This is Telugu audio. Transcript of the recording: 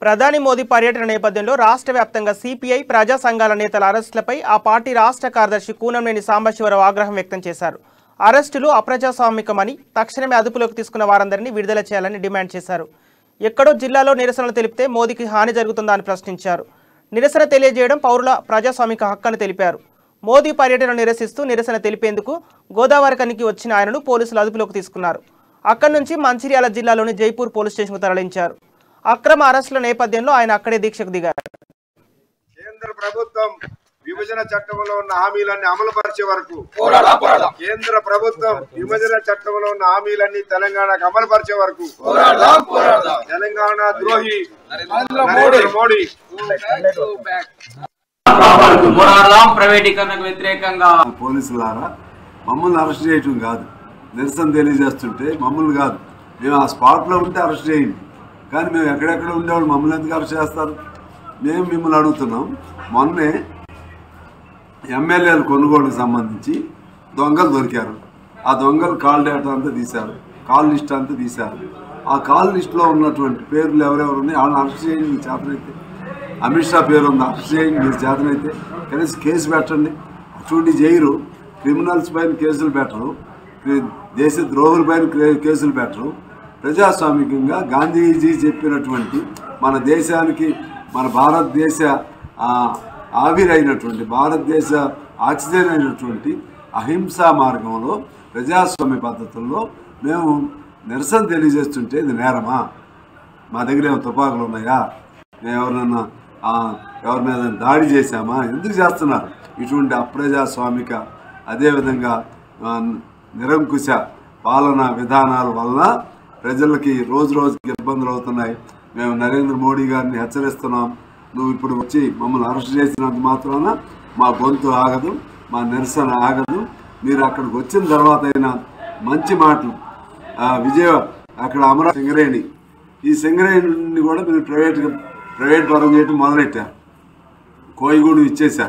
ప్రధాని మోదీ పర్యటన నేపథ్యంలో రాష్ట్ర వ్యాప్తంగా సిపిఐ ప్రజా సంఘాల నేతల అరెస్టులపై ఆ పార్టీ రాష్ట్ర కార్యదర్శి కూనంనేని సాంబశివరావు ఆగ్రహం వ్యక్తం చేశారు. అరెస్టులు అప్రజాస్వామికమని, తక్షణమే అదుపులోకి తీసుకున్న వారందరినీ విడుదల చేయాలని డిమాండ్ చేశారు. ఎక్కడో జిల్లాలో నిరసనలు తెలిపితే మోదీకి హాని జరుగుతుందా అని ప్రశ్నించారు. నిరసన తెలియజేయడం పౌరుల ప్రజాస్వామిక హక్కని తెలిపారు. మోదీ పర్యటన నిరసిస్తూ నిరసన తెలిపేందుకు గోదావరిఖనికి వచ్చిన ఆయనను పోలీసులు అదుపులోకి తీసుకున్నారు. అక్కడి నుంచి మంచిర్యాల జిల్లాలోని జైపూర్ పోలీస్ స్టేషన్కు తరలించారు. అక్రమ అరెస్టుల నేపథ్యంలో ఆయన అక్కడే దీక్షకు దిగారు. కేంద్ర ప్రభుత్వం విభజన చట్టంలో ఉన్న హామీలన్నీ అమలు పరిచే వరకు కేంద్ర ప్రభుత్వం విభజన చట్టంలో ఉన్న హామీలన్నీ తెలంగాణకు అమలు పరిచే వరకు తెలంగాణ ద్రోహి నరేంద్ర మోడీ ప్రైవేటీకరణకు వ్యతిరేకంగా పోలీసులారా మమ్మల్ని అరెస్ట్ చేయటం కాదు, నిరసన తెలియజేస్తుంటే మమ్మల్ని కాదు, మేము ఆ స్పాట్లో ఉంటే అరెస్ట్ చేయండి, కానీ మేము ఎక్కడెక్కడ ఉండేవాళ్ళు మమ్మల్ని ఎందుకు అరెస్ట్ చేస్తారు? మేము మిమ్మల్ని అడుగుతున్నాం. మొన్నే ఎమ్మెల్యేల కొనుగోలుకు సంబంధించి దొంగలు దొరికారు. ఆ దొంగలు కాల్ డేటా అంతా తీశారు, కాల్ లిస్ట్ అంతా తీశారు. ఆ కాల్ లిస్టులో ఉన్నటువంటి పేర్లు ఎవరెవరు ఉన్నాయి వాళ్ళని అరెస్ట్ చేయండి. మీకు చేతనైతే అమిత్ షా పేరు ఉంది, అరెస్ట్ చేయండి. మీరు చేతనైతే కనీసం కేసు పెట్టండి. అటువంటి చేయరు. క్రిమినల్స్ పైన కేసులు పెట్టరు, దేశ ద్రోహుల పైన కేసులు పెట్టరు. ప్రజాస్వామికంగా గాంధీజీ చెప్పినటువంటి మన దేశానికి, మన భారతదేశ ఆవిరైనటువంటి, భారతదేశ ఆక్సిజన్ అయినటువంటి అహింసా మార్గంలో ప్రజాస్వామ్య పద్ధతుల్లో మేము నిరసన తెలియజేస్తుంటే ఇది నేరమా? మా దగ్గర ఏమైనా తుపాకులు ఉన్నాయా? మేము ఎవరినన్నా ఎవరి మీద దాడి చేశామా? ఎందుకు చేస్తున్నారు ఇటువంటి అప్రజాస్వామిక అదేవిధంగా నిరంకుశ పాలనా విధానాల వలన ప్రజలకి రోజు రోజుకి ఇబ్బందులు అవుతున్నాయి. మేము నరేంద్ర మోడీ గారిని హెచ్చరిస్తున్నాం. నువ్వు ఇప్పుడు వచ్చి మమ్మల్ని అరెస్ట్ చేసినంత మాత్రాన మా గొంతు ఆగదు, మా నిరసన ఆగదు. మీరు అక్కడికి వచ్చిన తర్వాత అయినా మంచి మాటలు అక్కడ అమరావతి సింగరేణి, ఈ సింగరేణిని కూడా మీరు ప్రైవేట్ పరం చేయడం మొదలెట్టారు. కోయిగూడు ఇచ్చేశారు.